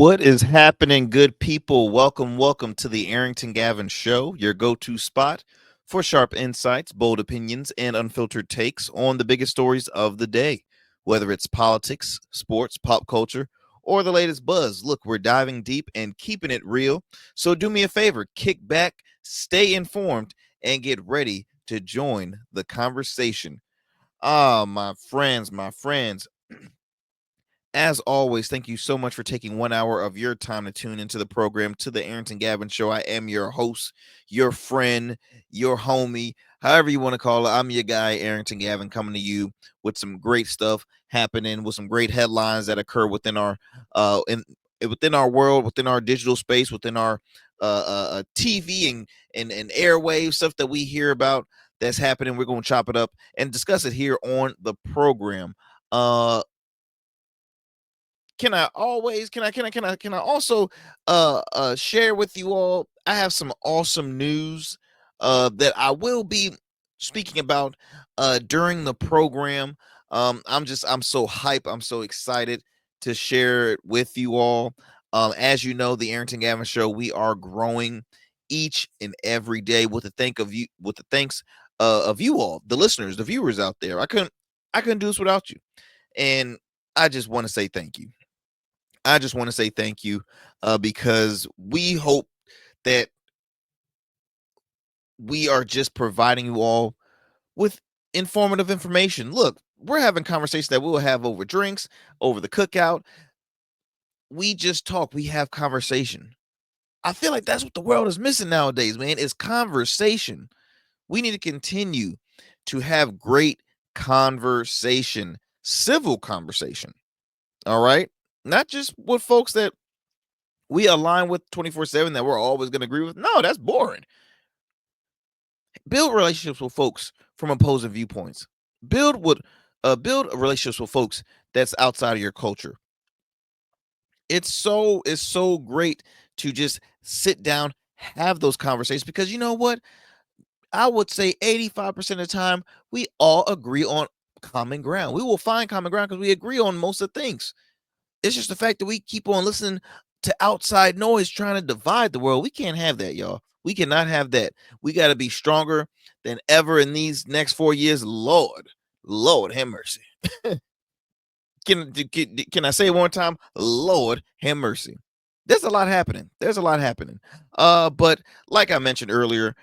What is happening, good people? Welcome to the Arrington Gavin Show, your go to spot for sharp insights, bold opinions, and unfiltered takes on the biggest stories of the day. Whether it's politics, sports, pop culture, or the latest buzz, look, we're diving deep and keeping it real. So do me a favor, kick back, stay informed, and get ready to join the conversation. My friends, as always, thank you so much for taking 1 hour of your time to tune into the program, to the Arrington Gavin Show. I am your host, your friend, your homie, however you want to call it. I'm your guy, Arrington Gavin, coming to you with some great stuff happening, with some great headlines that occur within our within our world, within our digital space, within our TV and airwave stuff that we hear about that's happening. We're going to chop it up and discuss it here on the program. Uh, can I also share with you all, I have some awesome news that I will be speaking about during the program. I'm so hype, I'm so excited to share it with you all. As you know, the Arrington Gavin Show, we are growing each and every day with the thanks of you all, the listeners, the viewers out there. I couldn't do this without you, and I just want to say thank you. I just want to say thank you, because we hope that we are just providing you all with informative information. Look, we're having conversations that we'll have over drinks, over the cookout. We just talk, we have conversation. I feel like that's what the world is missing nowadays, man, is conversation. We need to continue to have great conversation, civil conversation. All right. Not just with folks that we align with 24/7 that we're always going to agree with. No, that's boring. Build relationships with folks from opposing viewpoints. Build relationships with folks that's outside of your culture. It's so great to just sit down, have those conversations, because you know what? I would say 85% of the time we all agree on common ground. We will find common ground because we agree on most of the things. It's just the fact that we keep on listening to outside noise trying to divide the world. We can't have that, y'all. We cannot have that. We got to be stronger than ever in these next 4 years. Lord, have mercy. Can I say it one time? Lord, have mercy. There's a lot happening. There's a lot happening. But like I mentioned earlier,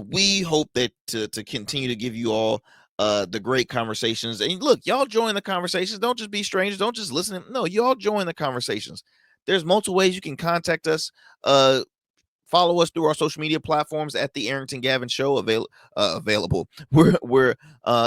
we hope that to continue to give you all the great conversations. And look, y'all join the conversations. Don't just be strangers. Don't just listen. No, y'all join the conversations. There's multiple ways you can contact us. Follow us through our social media platforms at the Arrington Gavin Show. Available.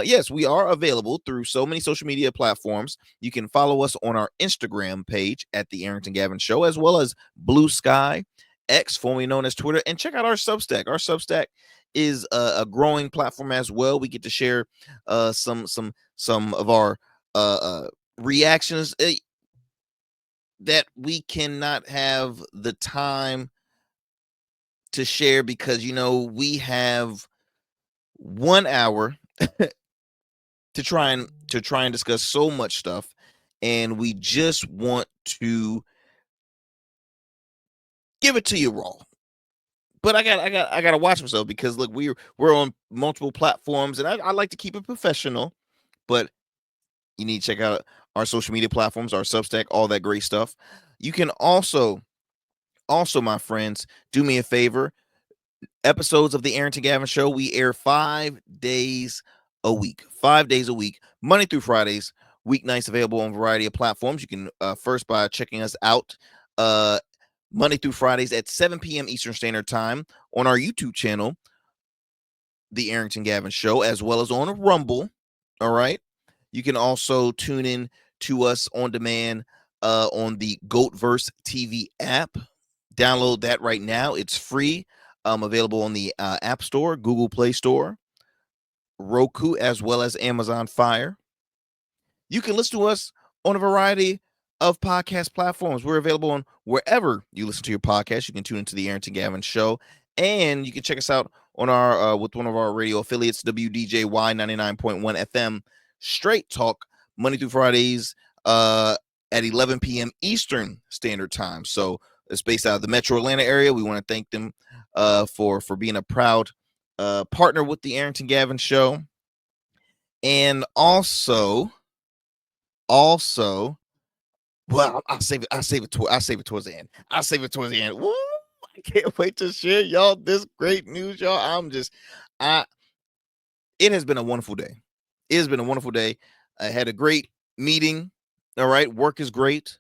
Yes, we are available through so many social media platforms. You can follow us on our Instagram page at the Arrington Gavin Show, as well as Blue Sky, X, formerly known as Twitter, and check out our Substack. Our Substack is a growing platform as well. We get to share some of our reactions that we cannot have the time to share, because we have 1 hour to try and discuss so much stuff, and we just want to give it to you raw. But I gotta watch myself, because look, we're on multiple platforms, and I like to keep it professional. But you need to check out our social media platforms, our Substack, all that great stuff. You can also, my friends, do me a favor. Episodes of the Arrington Gavin Show, we air 5 days a week. 5 days a week, Monday through Fridays. Weeknights available on a variety of platforms. You can first by checking us out Monday through Fridays at 7 p.m. Eastern Standard Time on our YouTube channel, The Arrington Gavin Show, as well as on Rumble. All right. You can also tune in to us on demand on the Goatverse TV app. Download that right now. It's free. Available on the App Store, Google Play Store, Roku, as well as Amazon Fire. You can listen to us on a variety of podcast platforms. We're available on wherever you listen to your podcast. You can tune into the Arrington Gavin Show, and you can check us out on our with one of our radio affiliates, WDJY 99.1 FM, Straight Talk, Monday through Fridays, at 11 p.m. Eastern Standard Time. So it's based out of the Metro Atlanta area. We want to thank them for being a proud partner with the Arrington Gavin Show. And also, well, I'll save it towards the end. Woo! I can't wait to share y'all this great news, y'all. It has been a wonderful day. It has been a wonderful day. I had a great meeting. All right, work is great.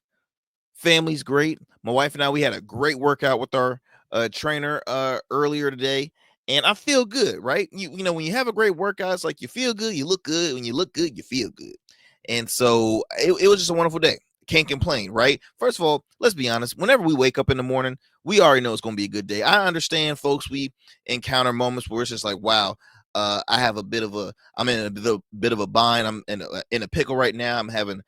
Family's great. My wife and I, we had a great workout with our trainer earlier today, and I feel good, right? You know, when you have a great workout, it's like you feel good, you look good. When you look good, you feel good. And so it was just a wonderful day. Can't complain, right? First of all, let's be honest. Whenever we wake up in the morning, we already know it's going to be a good day. I understand, folks, we encounter moments where it's just like, wow, I'm in a bit of a bind. I'm in a pickle right now. I'm having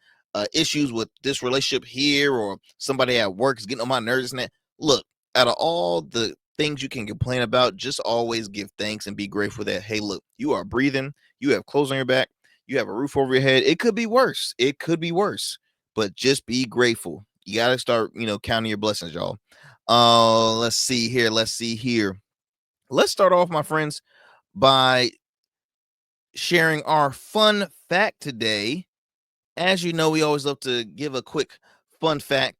issues with this relationship here, or somebody at work is getting on my nerves and that. Look, out of all the things you can complain about, just always give thanks and be grateful that, hey, look, you are breathing, you have clothes on your back, you have a roof over your head. It could be worse. But just be grateful. You got to start, counting your blessings, y'all. Let's see here. Let's start off, my friends, by sharing our fun fact today. As you know, we always love to give a quick fun fact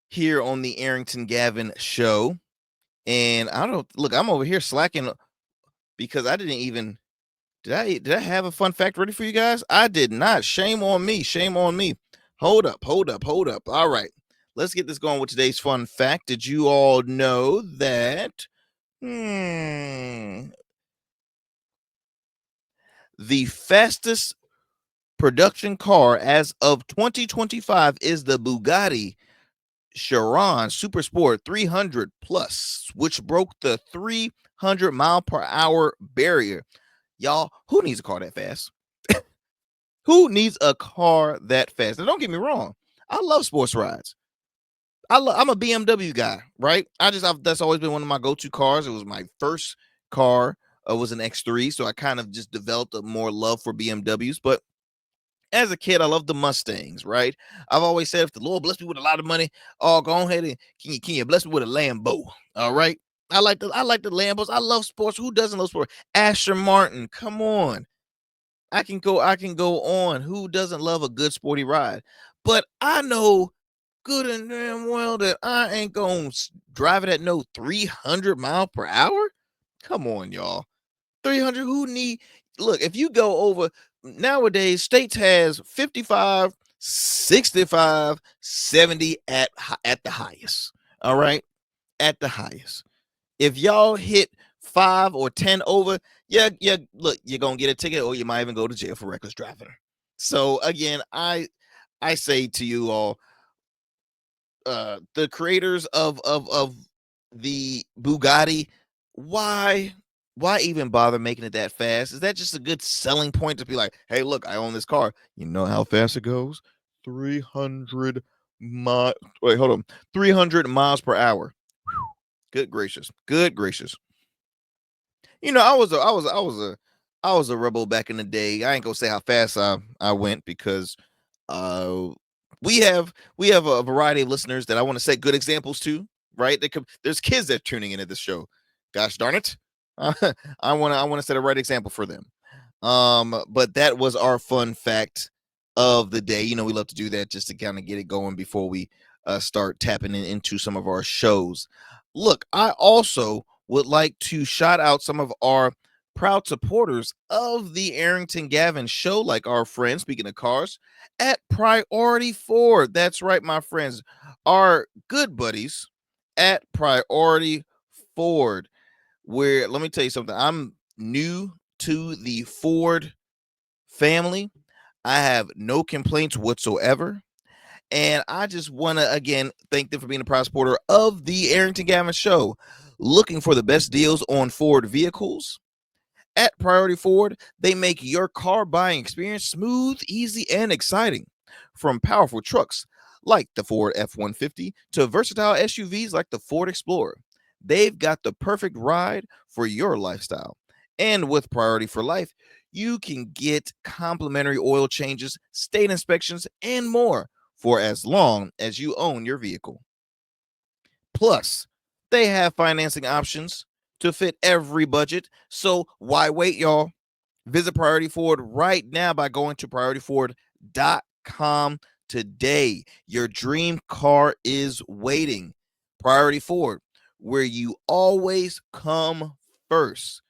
here on the Arrington Gavin Show. And I'm over here slacking because I didn't even did I have a fun fact ready for you guys? I did not. Shame on me. Hold up. All right. Let's get this going with today's fun fact. Did you all know that the fastest production car as of 2025 is the Bugatti Chiron Super Sport 300 Plus, which broke the 300 mile per hour barrier. Y'all, who needs a car that fast? Who needs a car that fast? Now, don't get me wrong. I love sports rides. I'm a BMW guy, right? That's always been one of my go-to cars. It was my first car. Was an X3, so I kind of just developed a more love for BMWs. But as a kid, I loved the Mustangs, right? I've always said, if the Lord bless me with a lot of money, oh, go ahead and can you bless me with a Lambo? All right. I like the Lambos. I love sports. Who doesn't love sports? Aston Martin, come on. I can go on. Who doesn't love a good sporty ride? But I know good and damn well that I ain't gonna drive it at no 300 mile per hour. Come on, y'all. 300. Look, if you go over nowadays, states has 55, 65, 70 at the highest. All right, at the highest. If y'all hit 5 or 10 over, look, you're gonna get a ticket, or you might even go to jail for reckless driving. So again, I say to you all, the creators of the Bugatti, why even bother making it that fast? Is that just a good selling point to be like, hey, look, I own this car? You know how fast it goes? 300 miles. Wait, hold on. 300 miles per hour. Good gracious. You know, I was a rebel back in the day. I ain't gonna say how fast I went, because uh we have a variety of listeners that I want to set good examples to, right? There's kids that are tuning into this show. Gosh darn it. I want to set a right example for them. But that was our fun fact of the day. You know, we love to do that just to kind of get it going before we start tapping into some of our shows. Look, I also would like to shout out some of our proud supporters of the Arrington Gavin Show, like our friends, speaking of cars, at Priority Ford. That's right, my friends, our good buddies at Priority Ford. Where, let me tell you something, I'm new to the Ford family. I have no complaints whatsoever. And I just want to, again, thank them for being a proud supporter of the Arrington Gavin Show. Looking for the best deals on Ford vehicles? At Priority Ford, they make your car buying experience smooth, easy, and exciting. From powerful trucks like the Ford F-150 to versatile SUVs like the Ford Explorer, they've got the perfect ride for your lifestyle. And with Priority for Life, you can get complimentary oil changes, state inspections, and more for as long as you own your vehicle. Plus, they have financing options to fit every budget. So why wait, y'all? Visit Priority Ford right now by going to PriorityFord.com today. Your dream car is waiting. Priority Ford, where you always come first.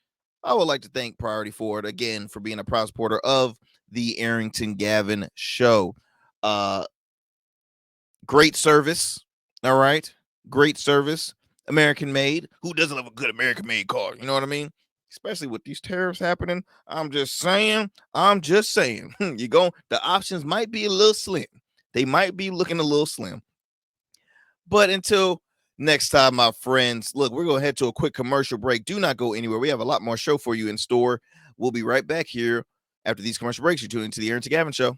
I would like to thank Priority Ford again for being a proud supporter of the Arrington Gavin show. Great service. All right. Great service. American made. Who doesn't love a good American made car? You know what I mean? Especially with these tariffs happening. I'm just saying. You go, the options might be a little slim. They might be looking a little slim. But until next time, my friends, look, we're going to head to a quick commercial break. Do not go anywhere. We have a lot more show for you in store. We'll be right back here after these commercial breaks. You're tuning into the Arrington Gavin Show.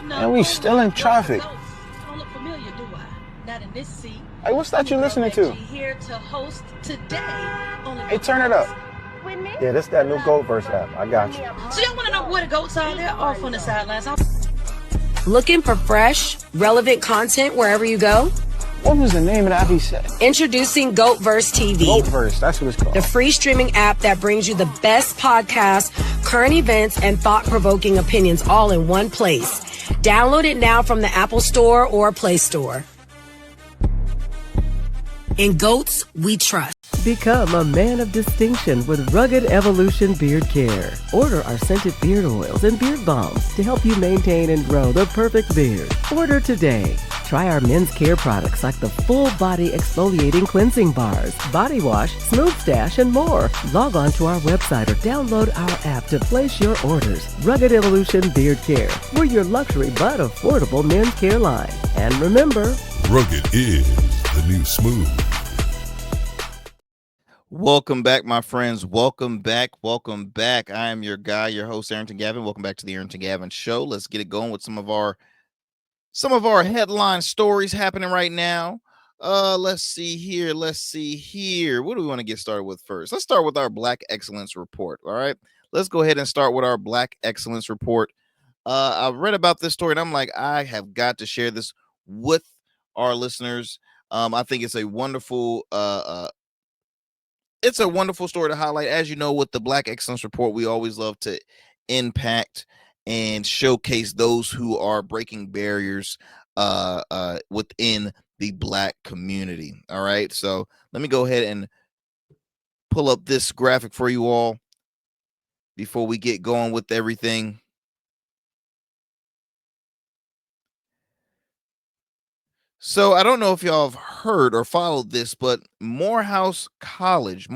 And we still in traffic. Don't look familiar, do I? Not in this seat. Hey, what's that you listening to? Here to host today. Hey, turn it up. With me? Yeah, that's that new Gold Verse app. I got you. So y'all want to know where the goats are? They're off on the sidelines. Looking for fresh, relevant content wherever you go? What was the name of that he said? Introducing GoatVerse TV. GoatVerse, that's what it's called. The free streaming app that brings you the best podcasts, current events, and thought-provoking opinions all in one place. Download it now from the Apple Store or Play Store. In Goats, we trust. Become a man of distinction with Rugged Evolution Beard Care. Order our scented beard oils and beard balms to help you maintain and grow the perfect beard. Order today. Try our men's care products like the full body exfoliating cleansing bars, body wash, smooth stash, and more. Log on to our website or download our app to place your orders. Rugged Evolution Beard Care. We're your luxury but affordable men's care line. And remember, rugged is the new smooth. Welcome back, my friends. Welcome back. I am your guy, your host, Arrington Gavin. Welcome back to the Arrington Gavin Show. Let's get it going with some of our headline stories happening right now. Let's see here. What do we want to get started with first? Let's start with our Black Excellence Report. All right. Let's go ahead and start with our Black Excellence Report. I read about this story and I'm like, I have got to share this with our listeners. I think it's a wonderful story to highlight. As you know, with the Black Excellence Report, we always love to impact and showcase those who are breaking barriers within the Black community. All right. So let me go ahead and pull up this graphic for you all before we get going with everything. So I don't know if y'all have heard or followed this, but Morehouse College,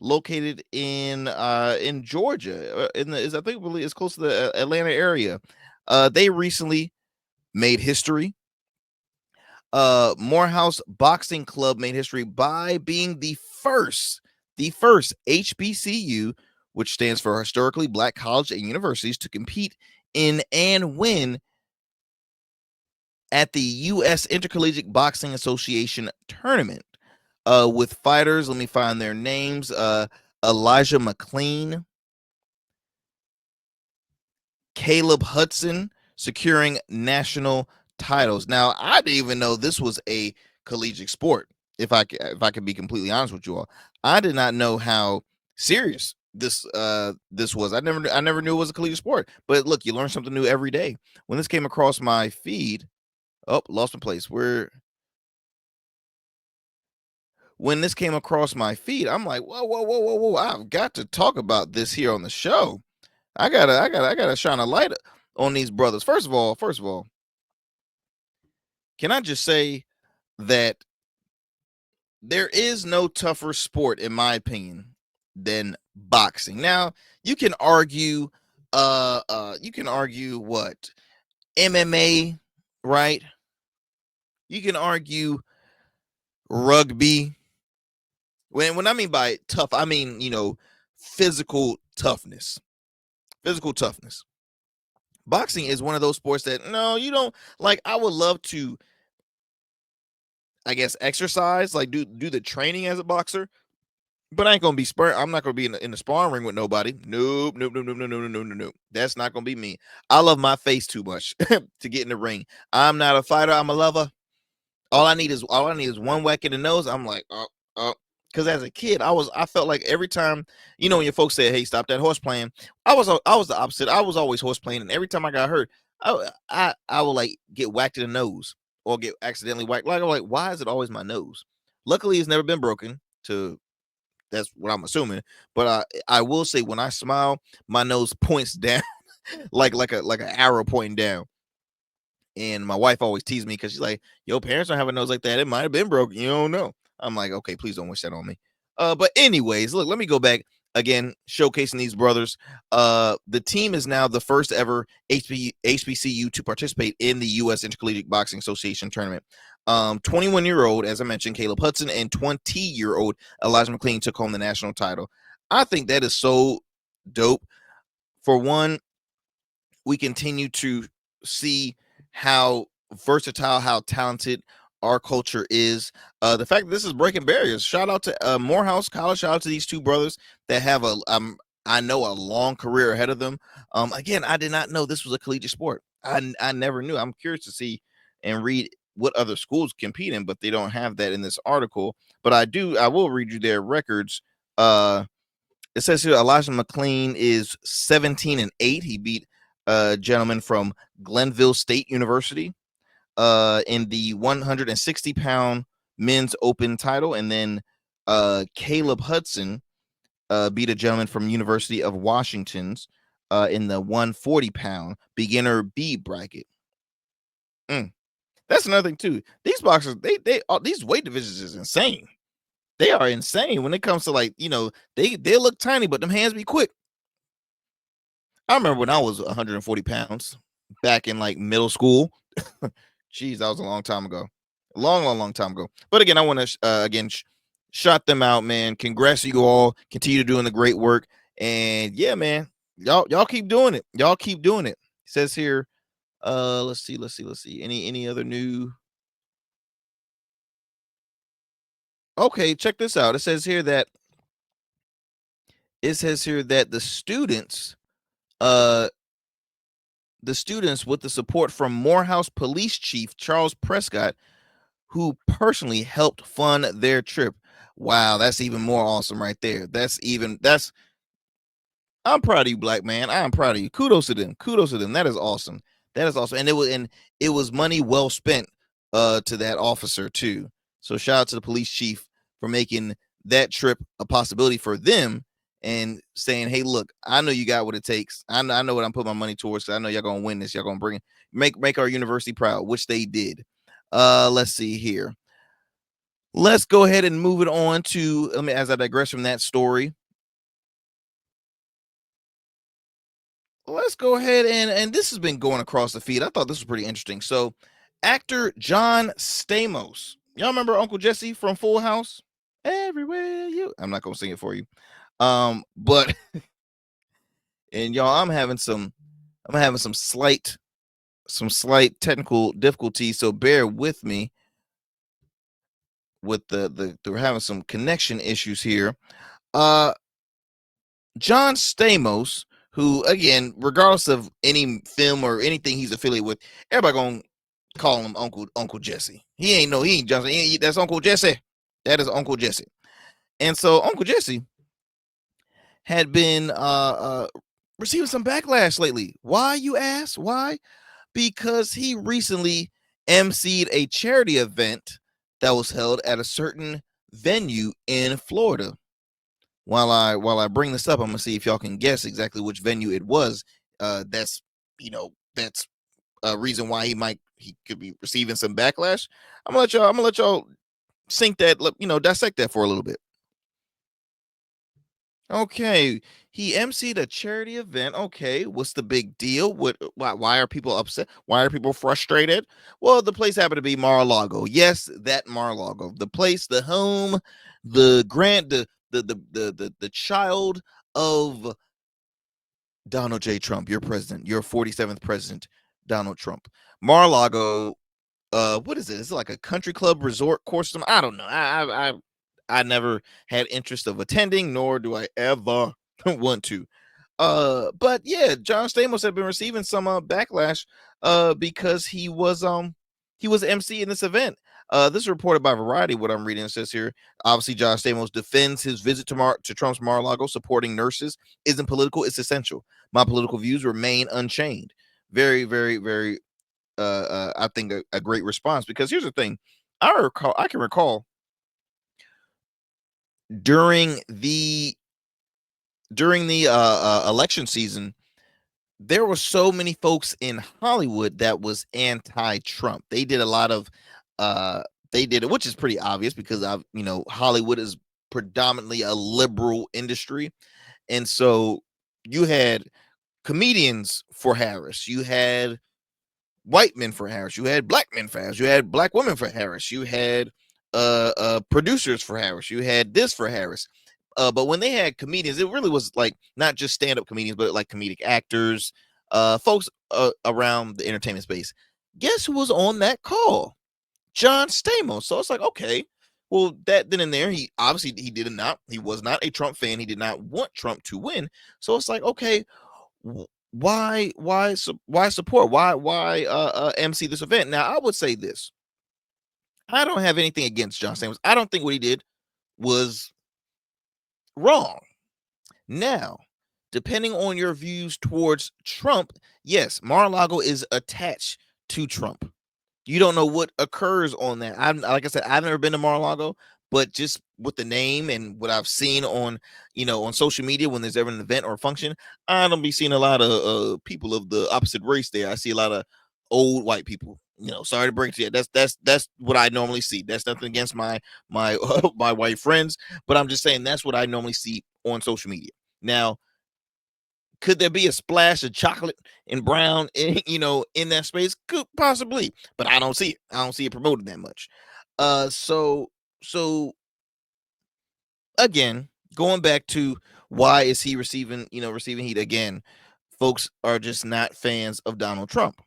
located in Georgia, I believe it's close to the Atlanta area. They recently made history. Morehouse Boxing Club made history by being the first HBCU, which stands for Historically Black College and Universities, to compete in and win at the U.S. Intercollegiate Boxing Association tournament with fighters. Let me find their names. Elijah McLean, Caleb Hudson, securing national titles. Now, I didn't even know this was a collegiate sport. If I can be completely honest with you all, I did not know how serious this was. I never knew it was a collegiate sport. But look, you learn something new every day. When this came across my feed, lost my place. When this came across my feed, I'm like, whoa! I've got to talk about this here on the show. I gotta shine a light on these brothers. First of all, can I just say that there is no tougher sport, in my opinion, than boxing. Now, you can argue what MMA, right? You can argue rugby. When I mean by tough, I mean, physical toughness. Physical toughness. Boxing is one of those sports that no, you don't like. I would love to, I guess, exercise, like do the training as a boxer, but I ain't gonna be I'm not gonna be in the sparring ring with nobody. Nope, nope, nope, nope, nope, nope, nope, nope, nope. That's not gonna be me. I love my face too much to get in the ring. I'm not a fighter. I'm a lover. All I need is one whack in the nose. I'm like, because as a kid, I felt like every time, when your folks said, "Hey, stop that horse playing," I was the opposite. I was always horse playing, and every time I got hurt, I would like get whacked in the nose or get accidentally whacked. Like I'm like, why is it always my nose? Luckily, it's never been broken. That's what I'm assuming. But I will say, when I smile, my nose points down like an arrow pointing down. And my wife always teased me because she's like, "Your parents don't have a nose like that. It might have been broken. You don't know." I'm like, "Okay, please don't wish that on me." But anyways, look, let me go back again, showcasing these brothers. The team is now the first ever HBCU to participate in the U.S. Intercollegiate Boxing Association tournament. 21-year-old, as I mentioned, Caleb Hudson, and 20-year-old Elijah McLean took home the national title. I think that is so dope. For one, we continue to see how versatile, how talented our culture is. The fact that this is breaking barriers. Shout out to Morehouse College. Shout out to these two brothers that have I know a long career ahead of them. Again, I did not know this was a collegiate sport. I never knew. I'm curious to see and read what other schools compete in, but they don't have that in this article. But I will read you their records. It says here Elijah McLean is 17-8. He beat a gentleman from Glenville State University in the 160-pound men's open title. And then Caleb Hudson beat a gentleman from University of Washington's in the 140-pound beginner B bracket. That's another thing too. These boxers, these weight divisions is insane. They are insane when it comes to they look tiny, but them hands be quick. I remember when I was 140 pounds back in like middle school. Jeez, that was a long time ago. Long time ago. But again, I want to shout them out, man. Congrats to you all. Continue doing the great work. And yeah, man, y'all keep doing it. Y'all keep doing it. It says here, let's see. Any other new? Okay, check this out. It says here that the students with the support from Morehouse Police Chief Charles Prescott, who personally helped fund their trip. Wow, that's even more awesome right there. I'm proud of you, black man. I'm proud of you. Kudos to them. That is awesome. And it was money well spent to that officer too. So shout out to the police chief for making that trip a possibility for them and saying, "Hey, look, I know you got what it takes. I know what I'm putting my money towards. So I know y'all gonna win this. Y'all gonna make our university proud," which they did. Let's see here. Let's go ahead and move it on to as I digress from that story. Let's go ahead and this has been going across the feed. I thought this was pretty interesting. So, actor John Stamos. Y'all remember Uncle Jesse from Full House? Everywhere you. I'm not gonna sing it for you. But and y'all, I'm having some slight technical difficulties, so bear with me with we're having some connection issues here. John Stamos, who again, regardless of any film or anything he's affiliated with, everybody gonna call him Uncle Jesse. He ain't Johnson. That's Uncle Jesse. That is Uncle Jesse. And so Uncle Jesse had been receiving some backlash lately. Why, you ask? Why? Because he recently emceed a charity event that was held at a certain venue in Florida. While I bring this up, I'm gonna see if y'all can guess exactly which venue it was. That's that's a reason why he could be receiving some backlash. I'm gonna let y'all sink that, dissect that for a little bit. Okay, he emceed a charity event. Okay, what's the big deal? Why are people upset? Why are people frustrated? Well, the place happened to be Mar-A-Lago. Yes, that Mar-A-Lago, the place, the home, the child of Donald J. Trump, your president, your 47th president, Donald Trump. Mar-a-Lago, what is it? Is it like a country club resort course? I don't know. I never had interest of attending, nor do I ever want to. But yeah, John Stamos had been receiving some backlash because he was MC in this event. This is reported by Variety. What I'm reading, it says here, obviously John Stamos defends his visit to Trump's Mar-a-Lago. Supporting nurses isn't political, it's essential. My political views remain unchanged. Very, very, very I think a great response, because here's the thing. I can recall during the election season, there were so many folks in Hollywood that was anti-Trump. They did a lot of which is pretty obvious, because Hollywood is predominantly a liberal industry. And so you had comedians for Harris, you had white men for Harris, you had black men for Harris, you had black women for Harris, you had producers for Harris, you had this for Harris. But when they had comedians, it really was like not just stand-up comedians, but like comedic actors, folks around the entertainment space. Guess who was on that call? John Stamos. So it's like, okay, well, that then and there, he was not a Trump fan. He did not want Trump to win. So it's like, okay, why support? Why MC this event? Now, I would say this. I don't have anything against John Stamos. I don't think what he did was wrong. Now, depending on your views towards Trump, yes, Mar-a-Lago is attached to Trump. You don't know what occurs on that. Like I said, I've never been to Mar-a-Lago, but just with the name and what I've seen on social media, when there's ever an event or a function, I don't be seeing a lot of people of the opposite race there. I see a lot of old white people. Sorry to break to you. That's what I normally see. That's nothing against my my white friends, but I'm just saying that's what I normally see on social media. Now, could there be a splash of chocolate and brown in that space? Could possibly, but I don't see it. I don't see it promoted that much. So again, going back to why is he receiving heat again? Folks are just not fans of Donald Trump.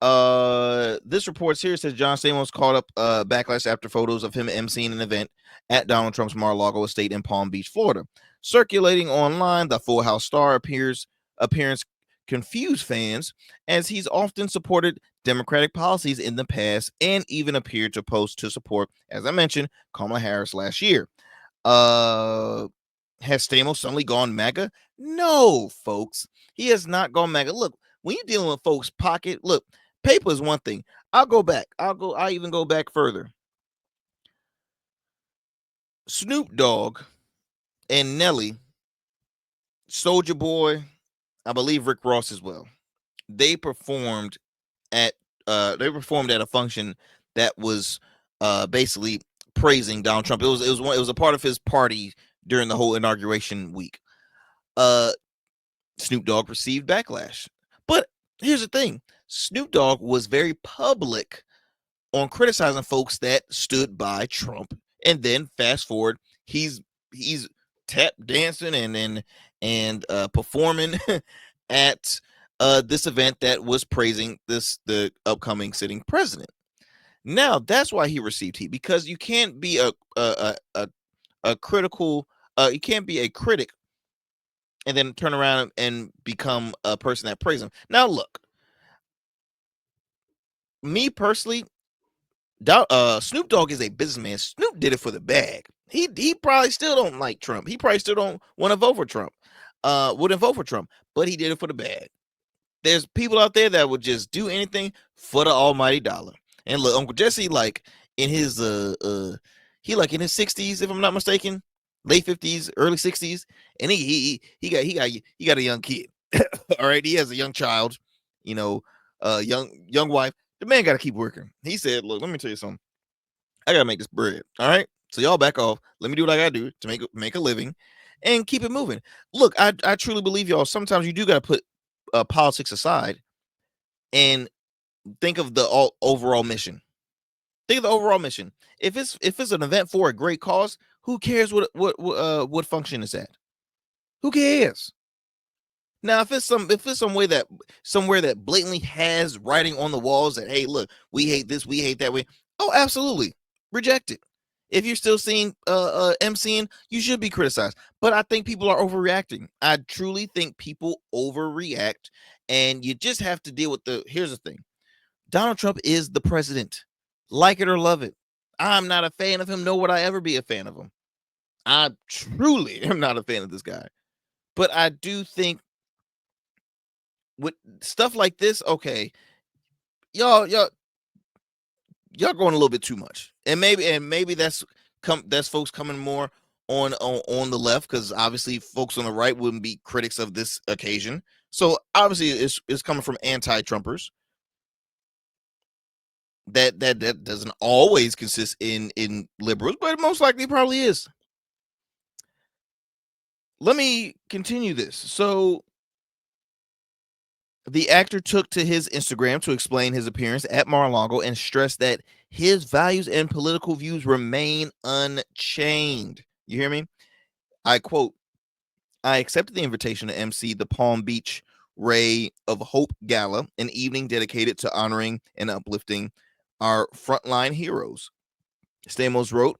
This reports here says John Stamos called up backlash after photos of him emceeing an event at Donald Trump's Mar-a-Lago estate in Palm Beach, Florida. Circulating online, the Full House star appearance confused fans, as he's often supported Democratic policies in the past and even appeared to post to support, as I mentioned, Kamala Harris last year. Has Stamos suddenly gone MAGA? No, folks, he has not gone MAGA. Look, when you're dealing with folks' pocket, look, paper is one thing. I'll even go back further. Snoop Dogg and Nelly, Soulja Boy, I believe Rick Ross as well. They performed at a function that was basically praising Donald Trump. It was a part of his party during the whole inauguration week. Snoop Dogg received backlash. But here's the thing. Snoop Dogg was very public on criticizing folks that stood by Trump. And then fast forward, he's tap dancing and performing at this event that was praising the upcoming sitting president. Now that's why he received heat, because you can't be a critical you can't be a critic and then turn around and become a person that praises him. Now look, me personally, Snoop Dogg is a businessman. Snoop did it for the bag. He probably still don't like Trump. He probably still don't want to vote for Trump. Wouldn't vote for Trump, but he did it for the bag. There's people out there that would just do anything for the almighty dollar. And look, Uncle Jesse, like in his he like in his 60s, if I'm not mistaken, late 50s, early 60s, and he got a young kid. All right, he has a young child, young wife. The man got to keep working. He said, "Look, let me tell you something. I gotta make this bread. All right, so y'all back off. Let me do what I gotta do to make a living, and keep it moving. Look, I truly believe y'all. Sometimes you do gotta put politics aside and think of the overall mission. Think of the overall mission. If it's an event for a great cause, who cares what function it's at? Who cares? Now, if it's somewhere that blatantly has writing on the walls that, hey, look, we hate this, we hate that way. Oh, absolutely, reject it. If you're still seeing emceeing, you should be criticized. But I think people are overreacting. I truly think people overreact, and you just have to deal with here's the thing. Donald Trump is the president. Like it or love it. I'm not a fan of him, nor would I ever be a fan of him. I truly am not a fan of this guy. But I do think with stuff like this, okay, y'all going a little bit too much. And maybe that's folks coming more on the left, because obviously folks on the right wouldn't be critics of this occasion. So obviously it's coming from anti-Trumpers. That doesn't always consist in liberals, but it most likely probably is. Let me continue this. So the actor took to his Instagram to explain his appearance at Mar-a-Lago and stressed that his values and political views remain unchanged. You hear me? I quote, "I accepted the invitation to MC the Palm Beach Ray of Hope Gala, an evening dedicated to honoring and uplifting our frontline heroes." Stamos wrote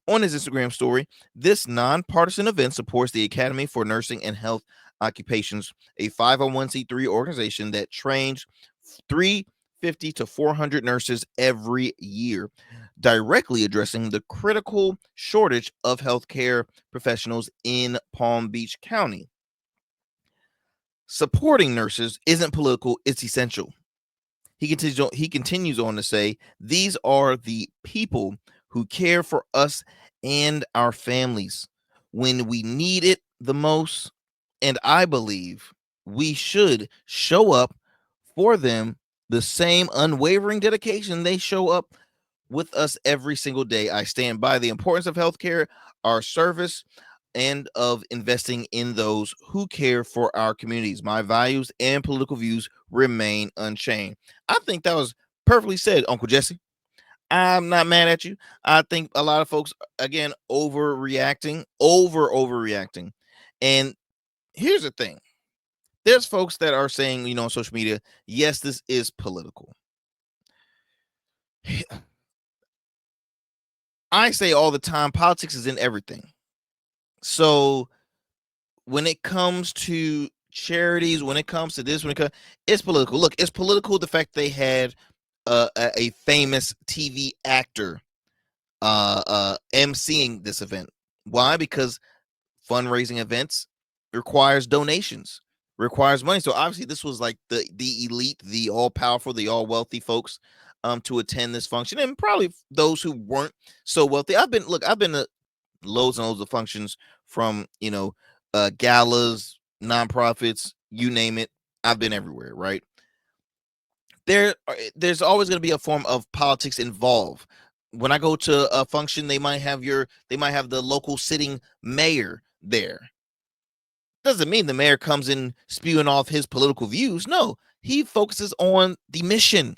on his Instagram story, "This nonpartisan event supports the Academy for Nursing and Health Occupations, a 501c3 organization that trains 350 to 400 nurses every year, directly addressing the critical shortage of healthcare professionals in Palm Beach County. Supporting nurses isn't political, it's essential." He continues on to say, "These are the people who care for us and our families when we need it the most, and I believe we should show up for them the same unwavering dedication they show up with us every single day. I stand by the importance of healthcare, our service, and of investing in those who care for our communities. My values and political views remain unchanged." I think that was perfectly said, Uncle Jesse. I'm not mad at you. I think a lot of folks, again, overreacting. And here's the thing. There's folks that are saying, on social media, yes, this is political. I say all the time, politics is in everything. So when it comes to charities, when it comes to this, it's political. Look, it's political the fact they had a famous TV actor emceeing this event. Why? Because fundraising events requires donations, requires money. So obviously this was like the elite, the all powerful, the all wealthy folks to attend this function, and probably those who weren't so wealthy. I've been to loads and loads of functions, from galas, nonprofits, you name it. I've been everywhere, right? There's always going to be a form of politics involved. When I go to a function, they might have the local sitting mayor there. Doesn't mean the mayor comes in spewing off his political views. No, he focuses on the mission.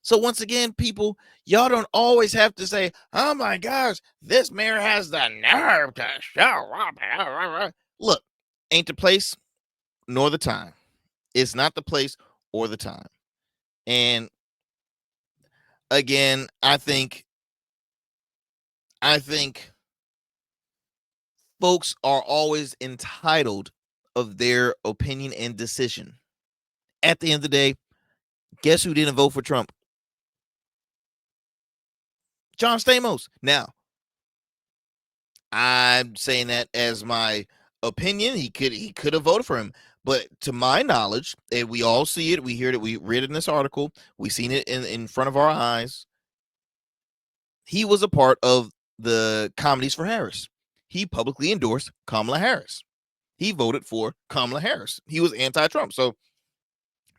So once again, people, y'all don't always have to say, "Oh my gosh, this mayor has the nerve to show up." Look, ain't the place nor the time. It's not the place or the time. And again, I think folks are always entitled of their opinion and decision. At the end of the day, guess who didn't vote for Trump? John Stamos. Now, I'm saying that as my opinion. He could have voted for him. But to my knowledge, and we all see it, we hear it, we read it in this article, we seen it in front of our eyes. He was a part of the Comedies for Harris. He publicly endorsed Kamala Harris. He voted for Kamala Harris. He was anti-Trump. So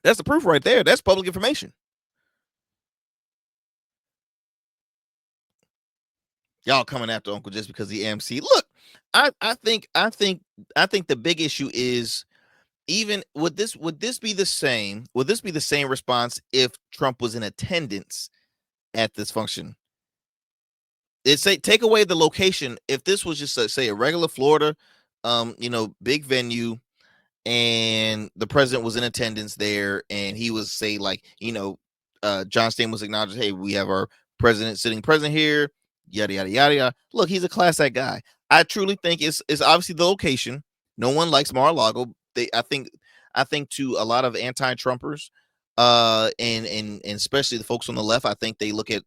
That's the proof right there. That's public information. Y'all coming after Uncle just because he MC. Look, I think the big issue is, even would this be the same? Would this be the same response if Trump was in attendance at this function? It's say take away the location. If this was just say a regular Florida, big venue, and the president was in attendance there, and he was say like, John Stamos acknowledged, hey, we have our sitting president here, yada yada yada yada. Look, he's a class act guy. I truly think it's obviously the location. No one likes Mar-a-Lago. I think to a lot of anti-Trumpers, and especially the folks on the left, I think they look at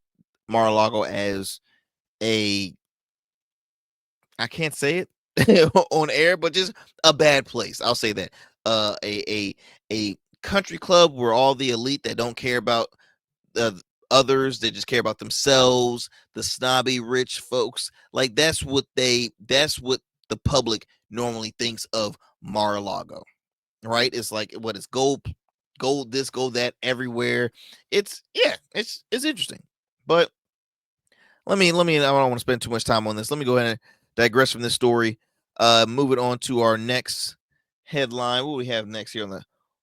Mar-a-Lago as I can't say it on air, but just a bad place. I'll say that. A country club where all the elite that don't care about others, they just care about themselves, the snobby rich folks. Like that's what the public normally thinks of Mar-a-Lago, right? It's like what is gold this, gold that everywhere. It's interesting. But let me I don't want to spend too much time on this. Let me go ahead and digress from this story. Move it on to our next headline. What we have next here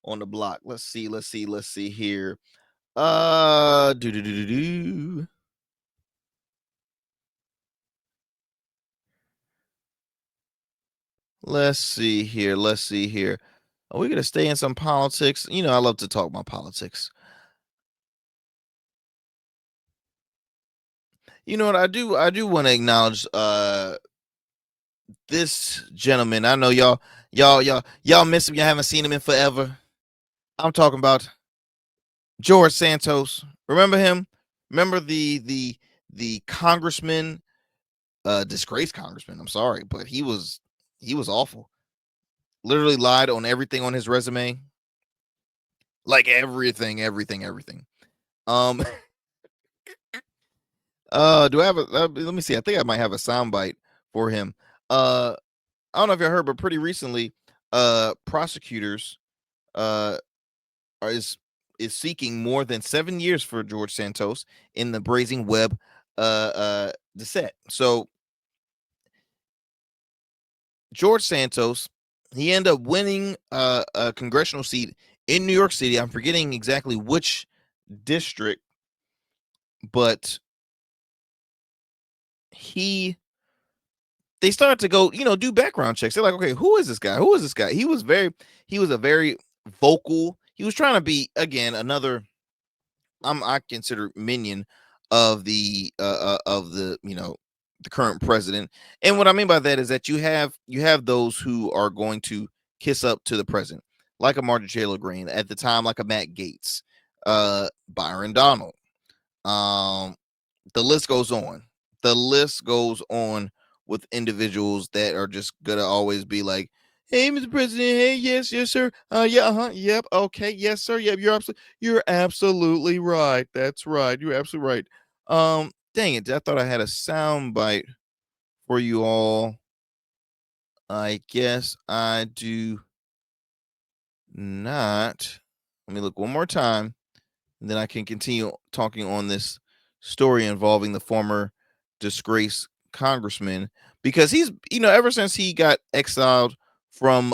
on the block? Let's see here. Let's see here. Are we gonna stay in some politics? I love to talk about politics. You know what? I do want to acknowledge this gentleman. I know y'all miss him. You haven't seen him in forever. I'm talking about George Santos. Remember him? Remember the congressman, disgraced congressman. I'm sorry, but he was awful. Literally lied on everything on his resume. Like everything. Um do I have let me see. I think I might have a soundbite for him. I don't know if you heard, but pretty recently, prosecutors is seeking more than 7 years for George Santos in the Brazen Web dissent. So George Santos, he ended up winning a congressional seat in New York City. I'm forgetting exactly which district, but they started to go, do background checks. They're like, okay, who is this guy? He was a very vocal. He was trying to be, again, another, I consider minion of the the current president. And what I mean by that is that you have those who are going to kiss up to the president, like a Marjorie Taylor Greene at the time, like a Matt Gaetz, Byron Donald. The list goes on. With individuals that are just gonna always be like, "Hey, Mr. President. Hey, yes, sir. Yep. Okay, yes, sir. Yep. You're absolutely right. That's right. You're absolutely right." Dang it! I thought I had a sound bite for you all. I guess I do not. Let me look one more time, and then I can continue talking on this story involving the former disgraced congressman, because he's, ever since he got exiled from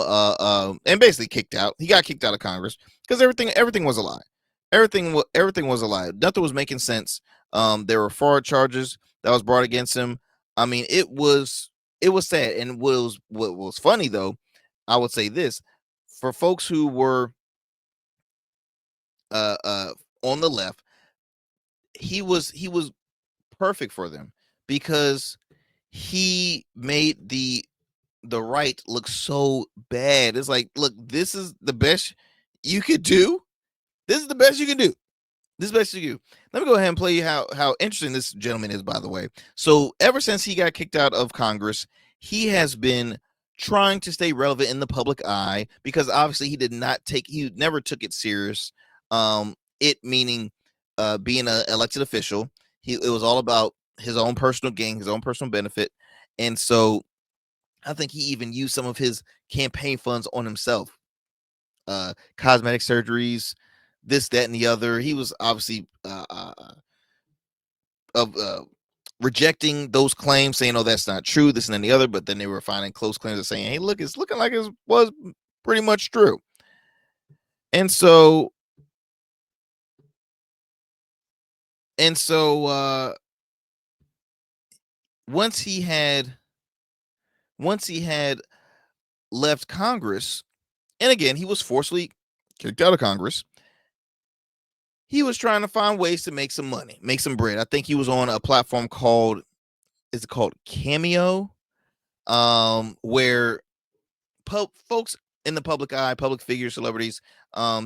and basically kicked out, he got kicked out of Congress because everything was a lie. Everything was a lie. Nothing was making sense. There were fraud charges that was brought against him. I mean, it was sad. And what was funny though, I would say this, for folks who were on the left, he was perfect for them, because he made the right look so bad. It's like, look, this is the best you could do. This is the best you can do. This is the best you can do. Let me go ahead and play you how interesting this gentleman is, by the way. So ever since he got kicked out of Congress, he has been trying to stay relevant in the public eye, because obviously he never took it serious. It meaning being an elected official. It was all about his own personal gain, his own personal benefit. And so I think he even used some of his campaign funds on himself. Cosmetic surgeries, this, that, and the other. He was obviously rejecting those claims, saying, "Oh, that's not true, this and then the other." But then they were finding close claims of saying, "Hey, look, it's looking like it was pretty much true." And so once he had left Congress, and again, he was forcibly kicked out of Congress. He was trying to find ways to make some money, make some bread. I think he was on a platform called Cameo, where folks in the public eye, public figures, celebrities,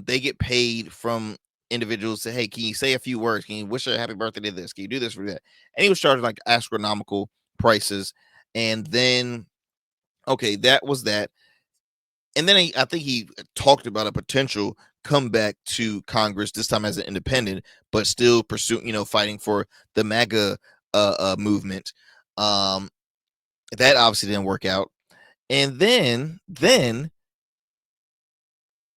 they get paid from individuals to, hey, can you say a few words? Can you wish a happy birthday to this? Can you do this for that? And he was charging like astronomical prices. And then, okay, that was that. And then I think he talked about a potential comeback to Congress, this time as an independent, but still pursuing, fighting for the MAGA movement. That obviously didn't work out. And then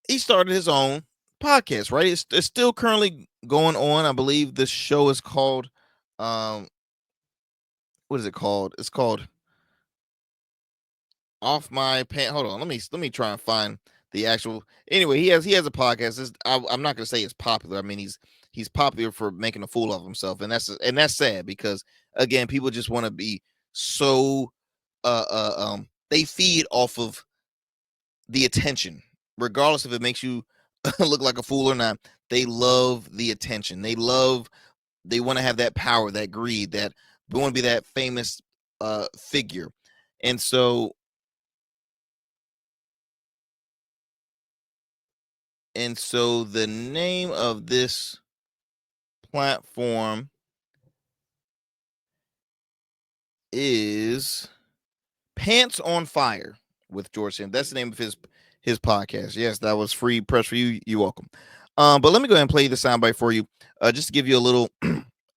he started his own podcast, right? It's still currently going on. I believe this show is called, what is it called? It's called Off My Pants. Hold on, let me try and find the actual. Anyway, he has a podcast. I'm not gonna say it's popular. I mean, he's popular for making a fool of himself, and that's sad, because again, people just want to be so they feed off of the attention, regardless if it makes you look like a fool or not. They love the attention. They want to have that power, that greed, that they want to be that famous figure. And so the name of this platform is Pants on Fire with George Stamos. That's the name of his podcast. Yes, that was free press for you. You're welcome. But let me go ahead and play the soundbite for you, just to give you a little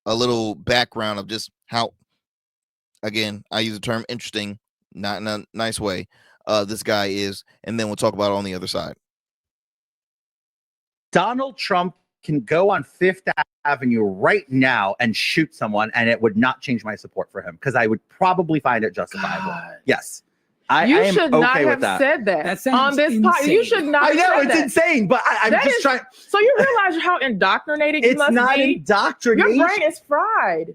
a little background of just how, again, I use the term interesting, not in a nice way, this guy is, and then we'll talk about it on the other side. Donald Trump can go on Fifth Avenue right now and shoot someone, and it would not change my support for him, because I would probably find it justifiable. God. Yes. I You am should okay not with have that. said that, That sounds on this podcast. You should not. I know have it's said that. insane, but I'm That just is- trying. So you realize how indoctrinated you It's must not be? indoctrination. Your brain is fried.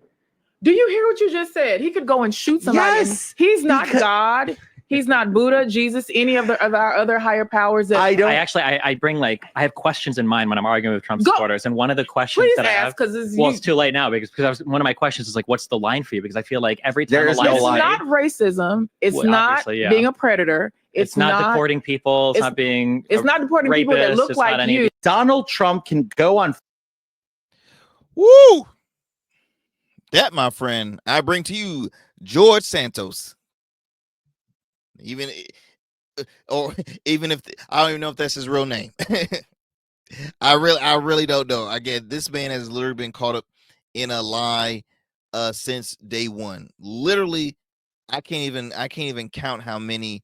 Do you hear what you just said? He could go and shoot somebody. Yes, He's not because- God. He's not Buddha, Jesus, any of our other higher powers. That I don't. I bring I have questions in mind when I'm arguing with Trump Go. supporters, and one of the questions please that I have. ask, because it's Well, it's too late now, because one of my questions is what's the line for you? Because I feel like every time There a is line no it's is line. not racism. It's Well, not obviously, yeah. being a predator. It's not deporting people. It's it's- not being. It's not deporting people that rapist, look it's not like any- you. Donald Trump can go on. Woo! That, my friend, I bring to you George Stamos. Even if I don't even know if that's his real name. I really don't know. Again, this man has literally been caught up in a lie since day one. Literally, I can't even count how many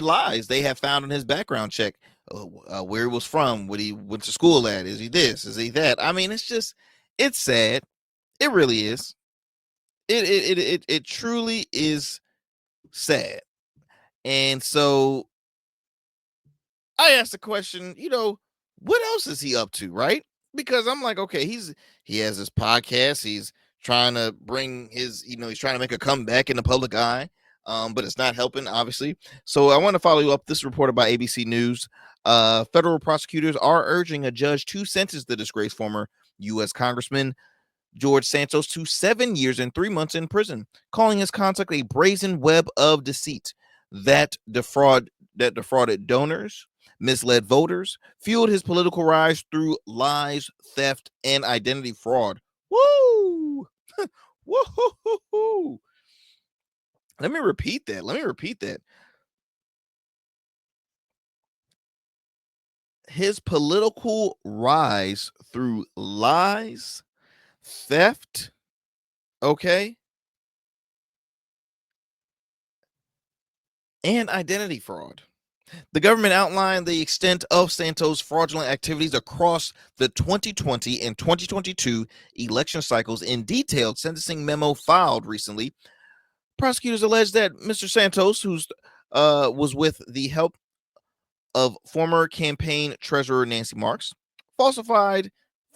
lies they have found in his background check. Where he was from, what he went to school at, is he this, is he that? I mean, it's sad. It really is. It truly is sad. And so I asked the question, what else is he up to, right? Because I'm like, okay, he has this podcast, he's trying to bring his, he's trying to make a comeback in the public eye, but it's not helping, obviously. So I want to follow you up. This reported by ABC News. Federal prosecutors are urging a judge to sentence the disgraced former U.S. Congressman George Stamos to 7 years and 3 months in prison, calling his conduct a brazen web of deceit that defrauded donors, misled voters, fueled his political rise through lies, theft, and identity fraud. Woo! Woo! Let me repeat that. His political rise through lies, theft, okay, and identity fraud. The government outlined the extent of Santos' fraudulent activities across the 2020 and 2022 election cycles in detailed sentencing memo filed recently. Prosecutors allege that Mr. Santos, who was with the help of former campaign treasurer Nancy Marks, falsified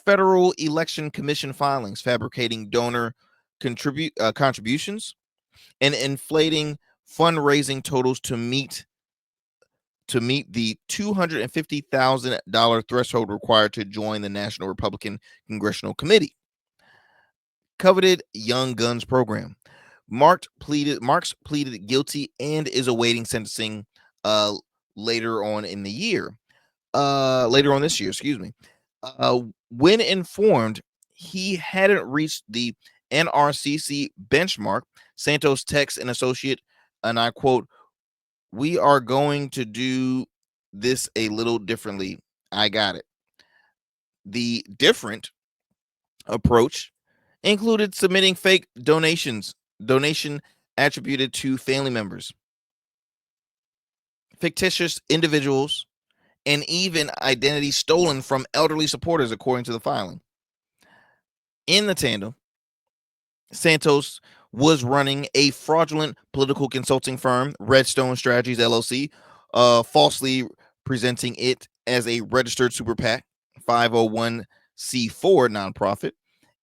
Federal Election Commission filings, fabricating donor contributions, and inflating fundraising totals to meet the $250,000 threshold required to join the National Republican Congressional Committee. Coveted Young Guns program. Marks pleaded guilty and is awaiting sentencing later on this year, excuse me. When informed he hadn't reached the NRCC benchmark, Santos texts an associate, and I quote, "We are going to do this a little differently. I got it." The different approach included submitting fake donation attributed to family members, fictitious individuals, and even identity stolen from elderly supporters, according to the filing. In the tandem, Santos was running a fraudulent political consulting firm, Redstone Strategies LLC, falsely presenting it as a registered super PAC, 501c4 nonprofit.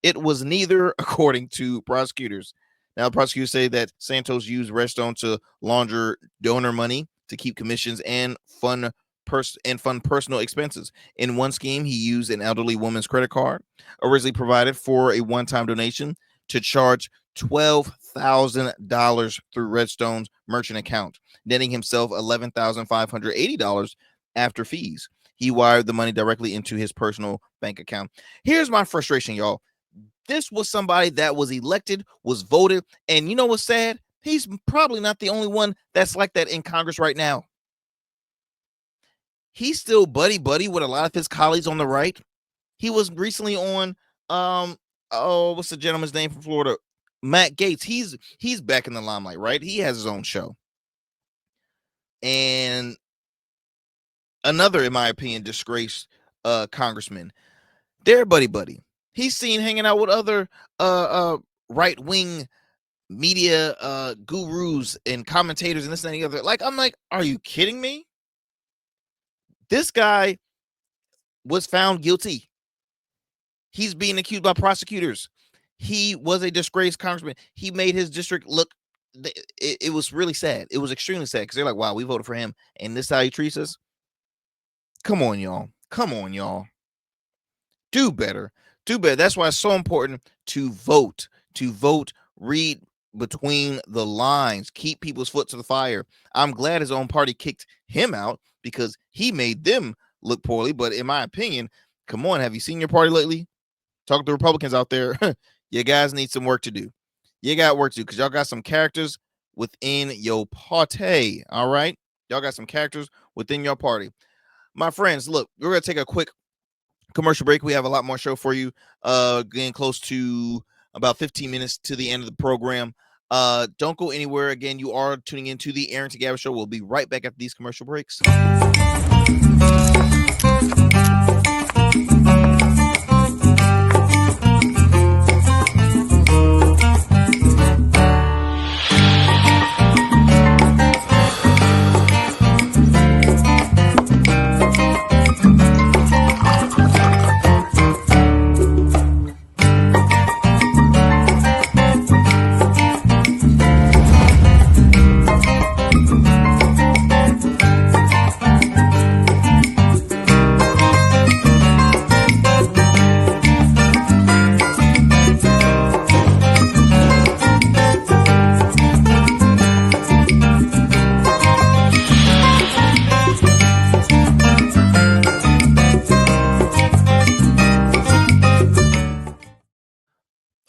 It was neither, according to prosecutors. Now, prosecutors say that Santos used Redstone to launder donor money to keep commissions and fund personal expenses. In one scheme, he used an elderly woman's credit card, originally provided for a one-time donation, to charge $12,000 through Redstone's merchant account, netting himself $11,580 after fees. He wired the money directly into his personal bank account. Here's my frustration, y'all. This was somebody that was elected, was voted, and you know what's sad? He's probably not the only one that's like that in Congress right now. He's still buddy with a lot of his colleagues on the right. He was recently on what's the gentleman's name from Florida? Matt Gaetz. He's back in the limelight, right? He has his own show. And another, in my opinion, disgraced congressman. They're buddy. He's seen hanging out with other right-wing media gurus and commentators and this and the other. Like, I'm like, are you kidding me? This guy was found guilty. He's being accused by prosecutors. He was a disgraced congressman. He made his district look, it was really sad. It was extremely sad because they're like, wow, we voted for him and this is how he treats us. Come on, y'all. Do better. That's why it's so important to vote. Read between the lines, keep people's foot to the fire. I'm glad his own party kicked him out because he made them look poorly. But in my opinion, come on, have you seen your party lately? Talk to Republicans out there. You guys need some work to do. You got work to do because y'all got some characters within your party. All right. Y'all got some characters within your party. My friends, look, we're going to take a quick commercial break. We have a lot more show for you. Getting close to about 15 minutes to the end of the program. Don't go anywhere. Again, you are tuning into the Arrington Gavin Show. We'll be right back after these commercial breaks.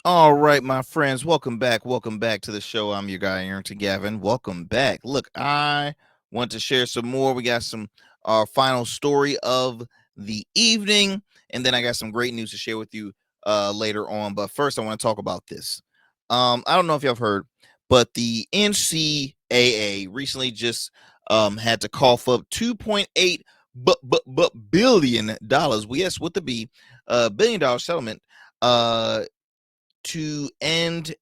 All right, my friends, welcome back to the show. I'm your guy, Arrington Gavin. Welcome back. Look, I want to share some more. We got some final story of the evening, and then I got some great news to share with you later on. But first, I want to talk about this. I don't know if y'all have heard, but the NCAA recently just had to cough up $2.8 billion. Yes, with the B, $1 billion settlement to end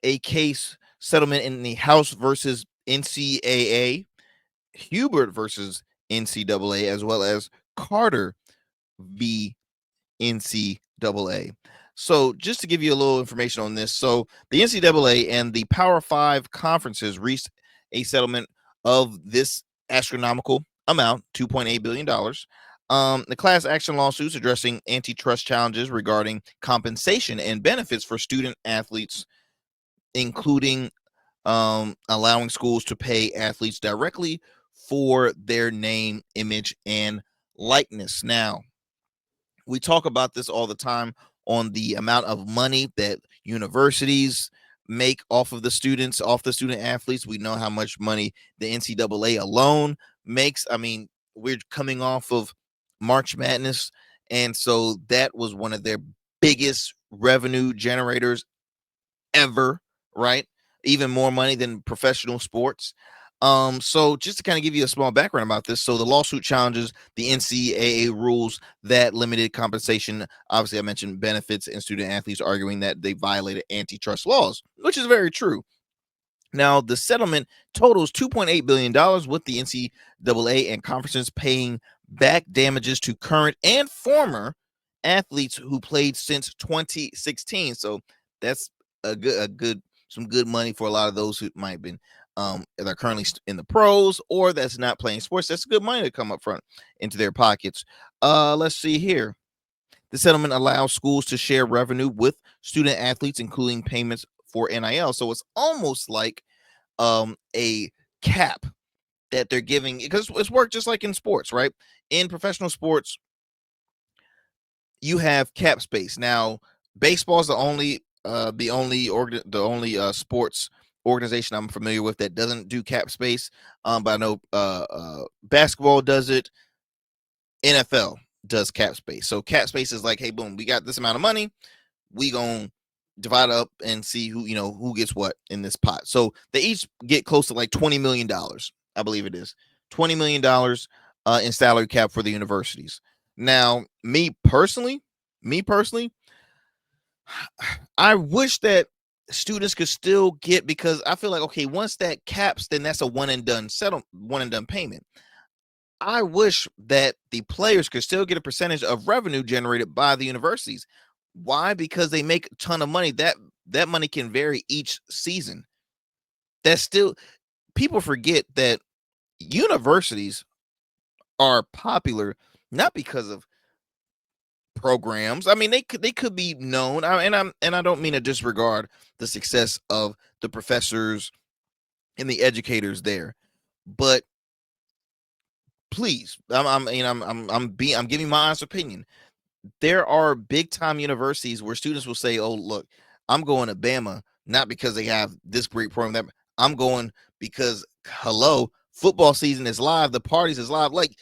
a case settlement in the House versus NCAA, Hubert versus NCAA, as well as Carter v. NCAA. So just to give you a little information on this, so the NCAA and the Power 5 conferences reached a settlement of this astronomical amount, $2.8 billion. The class action lawsuits addressing antitrust challenges regarding compensation and benefits for student athletes, including allowing schools to pay athletes directly for their name, image, and likeness. Now, we talk about this all the time on the amount of money that universities make off of the students, off the student athletes. We know how much money the NCAA alone makes. I mean, we're coming off of March Madness, and so that was one of their biggest revenue generators ever, right? Even more money than professional sports. So just to kind of give you a small background about this, so the lawsuit challenges the NCAA rules that limited compensation. Obviously, I mentioned benefits, and student athletes arguing that they violated antitrust laws, which is very true. Now, the settlement totals $2.8 billion, with the NCAA and conferences paying back damages to current and former athletes who played since 2016. So that's some good money for a lot of those who might have been they're currently in the pros or that's not playing sports. That's good money to come up front into their pockets. Let's see here. The settlement allows schools to share revenue with student athletes, including payments for NIL. So it's almost like a cap that they're giving, because it's worked just like in sports, right? In professional sports, you have cap space. Now, baseball is the only sports organization I'm familiar with that doesn't do cap space. But I know basketball does it. NFL does cap space. So cap space is like, hey, boom, we got this amount of money. We gonna divide up and see who gets what in this pot. So they each get close to like $20 million. I believe it is $20 million in salary cap for the universities. Now, me personally, I wish that students could still get, because I feel like, okay, once that caps, then that's a one and done payment. I wish that the players could still get a percentage of revenue generated by the universities. Why? Because they make a ton of money. That money can vary each season. That's still, people forget that universities are popular not because of programs. I mean, they could be known, and I don't mean to disregard the success of the professors and the educators there, but please, I'm giving my honest opinion. There are big time universities where students will say, "Oh, look, I'm going to Bama not because they have this great program. I'm going because football season is live, the parties is live." Like,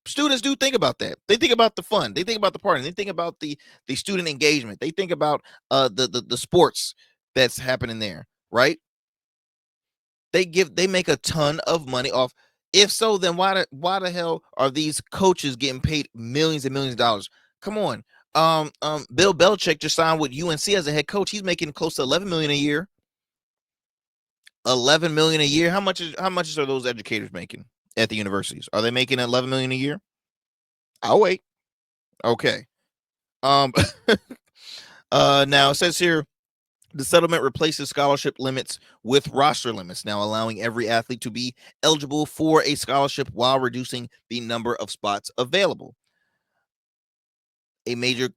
students do think about that. They think about the fun. They think about the party. They think about the student engagement. They think about the sports that's happening there, right? They make a ton of money off. If so, then why the hell are these coaches getting paid millions and millions of dollars? Come on. Bill Belichick just signed with UNC as a head coach. He's making close to $11 million a year. $11 million a year. How much are those educators making at the universities? Are they making $11 million a year? I'll wait. Okay. Now it says here, the settlement replaces scholarship limits with roster limits, now allowing every athlete to be eligible for a scholarship while reducing the number of spots available. A major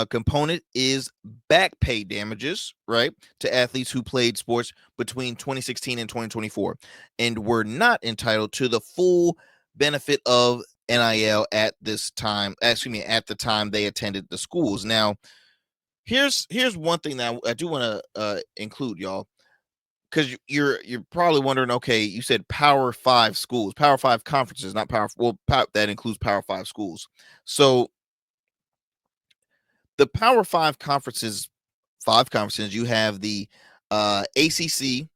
component is back pay damages, right, to athletes who played sports between 2016 and 2024 and were not entitled to the full benefit of NIL at this time. At the time they attended the schools. Now, here's one thing that I do want to include, y'all, because you're probably wondering, okay, you said Power 5 schools, Power 5 conferences, not that includes Power 5 schools. So the Power 5 conferences, 5 conferences. You have the ACC,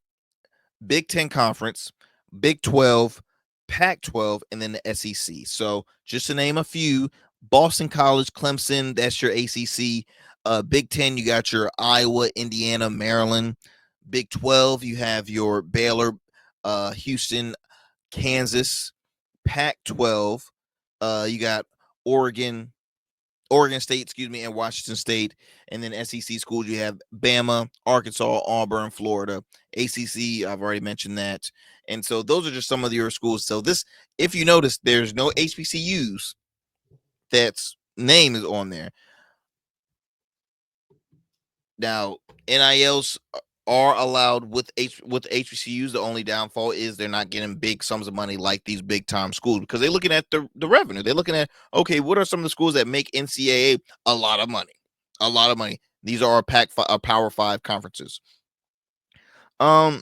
Big Ten Conference, Big 12, Pac-12, and then the SEC. So just to name a few: Boston College, Clemson, that's your ACC. Big 10, you got your Iowa, Indiana, Maryland. Big 12, you have your Baylor, Houston, Kansas. Pac-12, you got Oregon State, and Washington State. And then SEC schools, you have Bama, Arkansas, Auburn, Florida. ACC, I've already mentioned that. And so those are just some of your schools. So this, if you notice, there's no HBCUs that's name is on there. Now, NILs are allowed with HBCUs. The only downfall is they're not getting big sums of money like these big time schools, because they're looking at the revenue. They're looking at, okay, what are some of the schools that make NCAA a lot of money? A lot of money. These are our Power 5 conferences. Now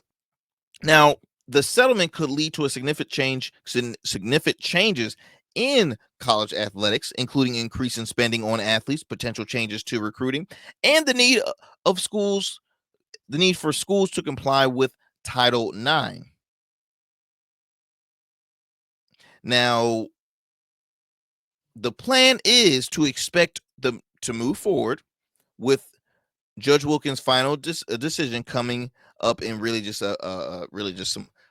the settlement could lead to a significant changes in college athletics, including increase in spending on athletes, potential changes to recruiting, and the need for schools to comply with Title IX. Now, the plan is to expect them to move forward with Judge Wilkins' final decision coming up in really just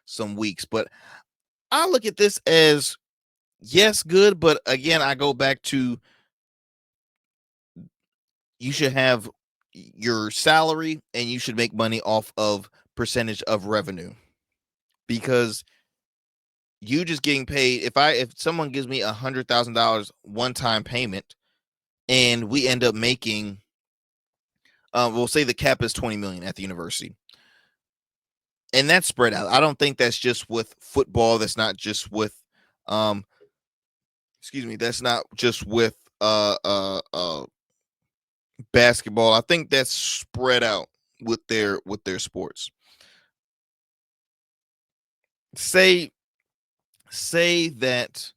some weeks. But I look at this as, yes, good, but again, I go back to, you should have your salary and you should make money off of percentage of revenue, because you just getting paid. If someone gives me $100,000 one-time payment and we end up making, we'll say the cap is 20 million at the university, and that's spread out. I don't think that's just with football. That's not just with, that's not just with basketball. I think that's spread out with their sports. Say that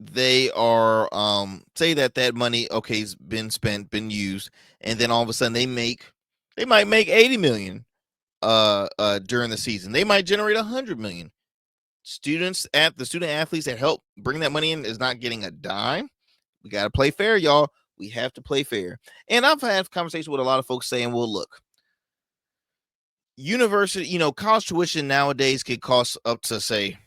they are say that money, okay, has been spent, been used, and then all of a sudden they might make 80 million during the season. They might generate 100 million. The student athletes that help bring that money in is not getting a dime. We got to play fair, y'all. We have to play fair. And I've had conversations with a lot of folks saying, well, look, university, college tuition nowadays could cost up to, say,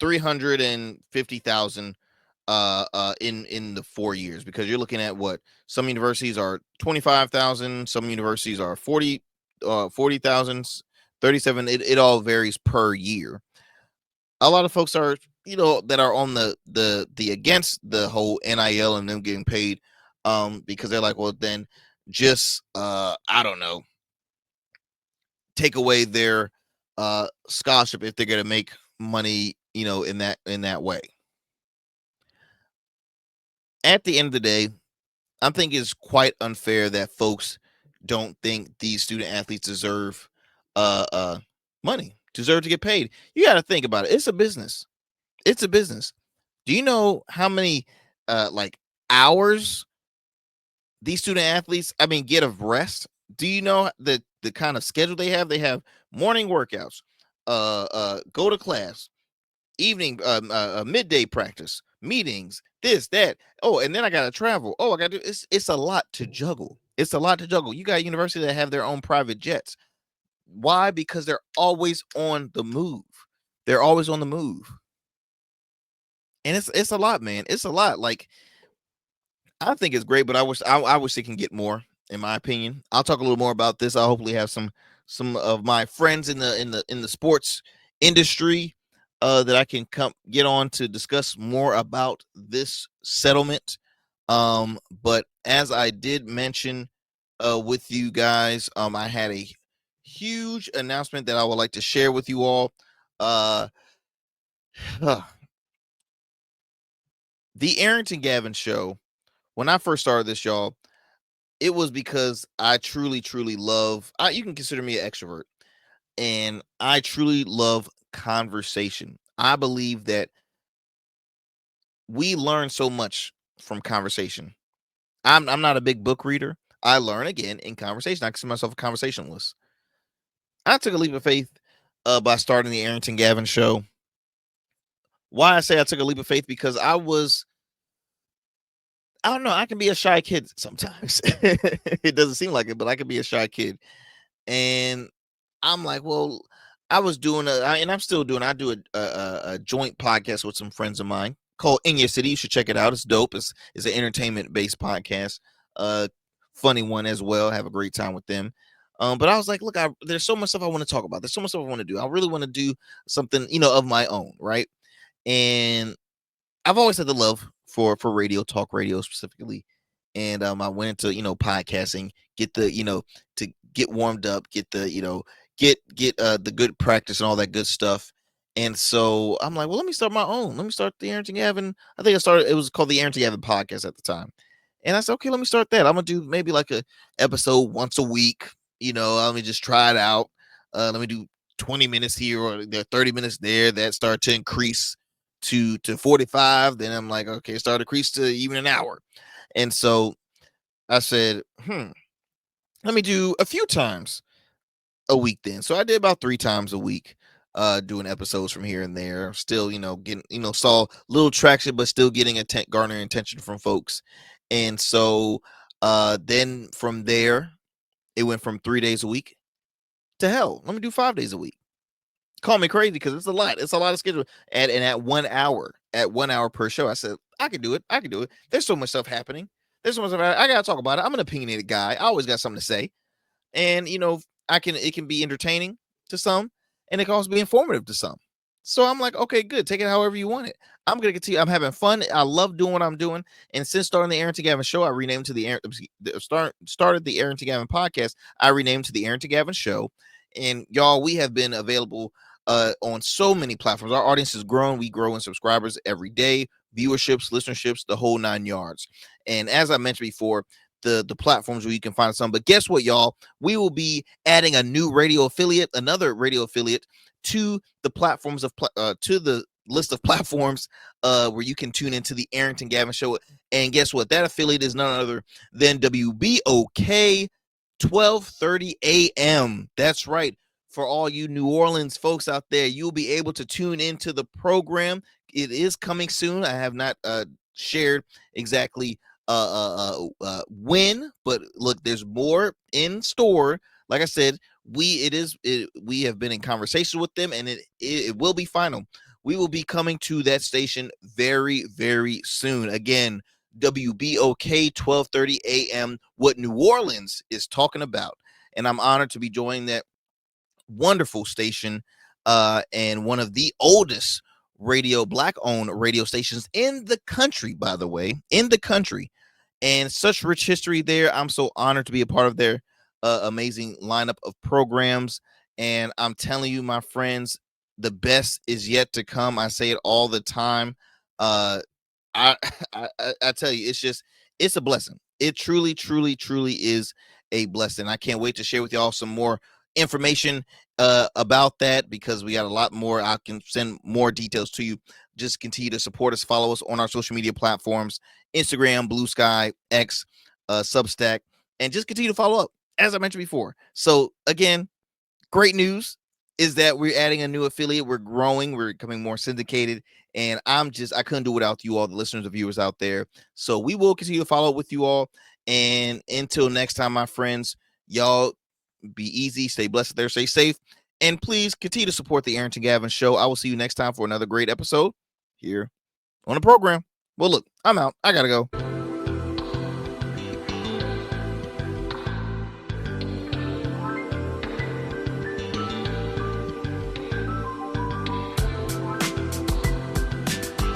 $350,000 in the 4 years, because you're looking at what some universities are 25,000, some universities are 40,000, 37. It all varies per year. A lot of folks are, that are on the against the whole NIL and them getting paid, because they're like, well, then just I don't know, take away their scholarship if they're going to make money, in that way. At the end of the day, I think it's quite unfair that folks don't think these student athletes deserve money, deserve to get paid. You got to think about it. It's a business. It's a business. Do you know how many hours these student athletes, get of rest? Do you know the kind of schedule they have? They have morning workouts, go to class, evening, midday practice, meetings, this, that. Oh, and then I gotta travel. Oh, I gotta do it's a lot to juggle. It's a lot to juggle. You got universities that have their own private jets. Why? Because they're always on the move. They're always on the move. And it's a lot, man. It's a lot. Like, I think it's great, but I wish it can get more, in my opinion. I'll talk a little more about this. I'll hopefully have some of my friends in the sports industry that I can get on to discuss more about this settlement. But as I did mention with you guys, I had a huge announcement that I would like to share with you all. The Arrington Gavin show, when I first started this, y'all, it was because I truly, truly love, you can consider me an extrovert, and I truly love conversation. I believe that we learn so much from conversation. I'm not a big book reader. I learn again in conversation. I consider myself a conversationalist. I took a leap of faith by starting the Arrington Gavin show. Why I say I took a leap of faith? Because I don't know, I can be a shy kid sometimes. It doesn't seem like it, but I can be a shy kid. And I'm like, well, I was doing and I'm still doing, I do a joint podcast with some friends of mine called In Your City. You should check it out. It's dope. It's an entertainment based podcast. Funny one as well. Have a great time with them. But I was like, look, there's so much stuff I want to talk about. There's so much stuff I want to do. I really want to do something, of my own, right? And I've always had the love for radio, talk radio specifically. And I went into, podcasting, get the, to get warmed up, get the, get the good practice and all that good stuff. And so I'm like, well, let me start my own. Let me start the Arrington Gavin. I think it was called the Arrington Gavin podcast at the time. And I said, okay, let me start that. I'm going to do maybe like a episode once a week. Let me just try it out. Let me do 20 minutes here or 30 minutes there. That started to increase to 45. Then I'm like, okay, start to increase to even an hour. And so I said, let me do a few times a week then. So I did about 3 times a week, doing episodes from here and there. Still, getting, saw little traction, but still getting garnering attention from folks. And so then from there, it went from 3 days a week to hell. Let me do 5 days a week. Call me crazy because it's a lot. It's a lot of schedule. And at 1 hour, per show, I said, I can do it. There's so much stuff happening. There's so much stuff. I got to talk about it. I'm an opinionated guy. I always got something to say. And, it can be entertaining to some and it can also be informative to some. So I'm like, okay, good. Take it however you want it. I'm going to continue. I'm having fun. I love doing what I'm doing. And since starting the Arrington Gavin show, I renamed to started the Arrington Gavin podcast. I renamed to the Arrington Gavin show. And y'all, we have been available on so many platforms. Our audience has grown. We grow in subscribers every day, viewerships, listenerships, the whole 9 yards. And as I mentioned before, the platforms where you can find some. But guess what, y'all? We will be adding another radio affiliate to the platforms to the list of platforms where you can tune into the Arrington Gavin show. And guess what? That affiliate is none other than WBOK 12:30 a.m. That's right. For all you New Orleans folks out there, you'll be able to tune into the program. It is coming soon. I have not shared exactly when, but look, there's more in store. Like I said, we have been in conversation with them, and it will be final. We will be coming to that station very, very soon. Again, WBOK 12:30 a.m. What New Orleans is talking about, and I'm honored to be joining that wonderful station, and one of the oldest black-owned radio stations in the country, by the way, and such rich history there. I'm so honored to be a part of their amazing lineup of programs. And I'm telling you, my friends, the best is yet to come. I say it all the time. I tell you, it's a blessing. It truly, truly, truly is a blessing. I can't wait to share with y'all some more information about that, because we got a lot more. I can send more details to you. Just continue to support us, follow us on our social media platforms, Instagram, Blue Sky, X, Substack, and just continue to follow up, as I mentioned before. So again, great news is that we're adding a new affiliate. We're growing, we're becoming more syndicated, and I couldn't do without you all, the listeners and viewers out there. So we will continue to follow up with you all. And until next time, my friends, y'all be easy, stay blessed there, stay safe, and please continue to support the Arrington Gavin show. I will see you next time for another great episode here on the program. Well, look, I'm out. I gotta go.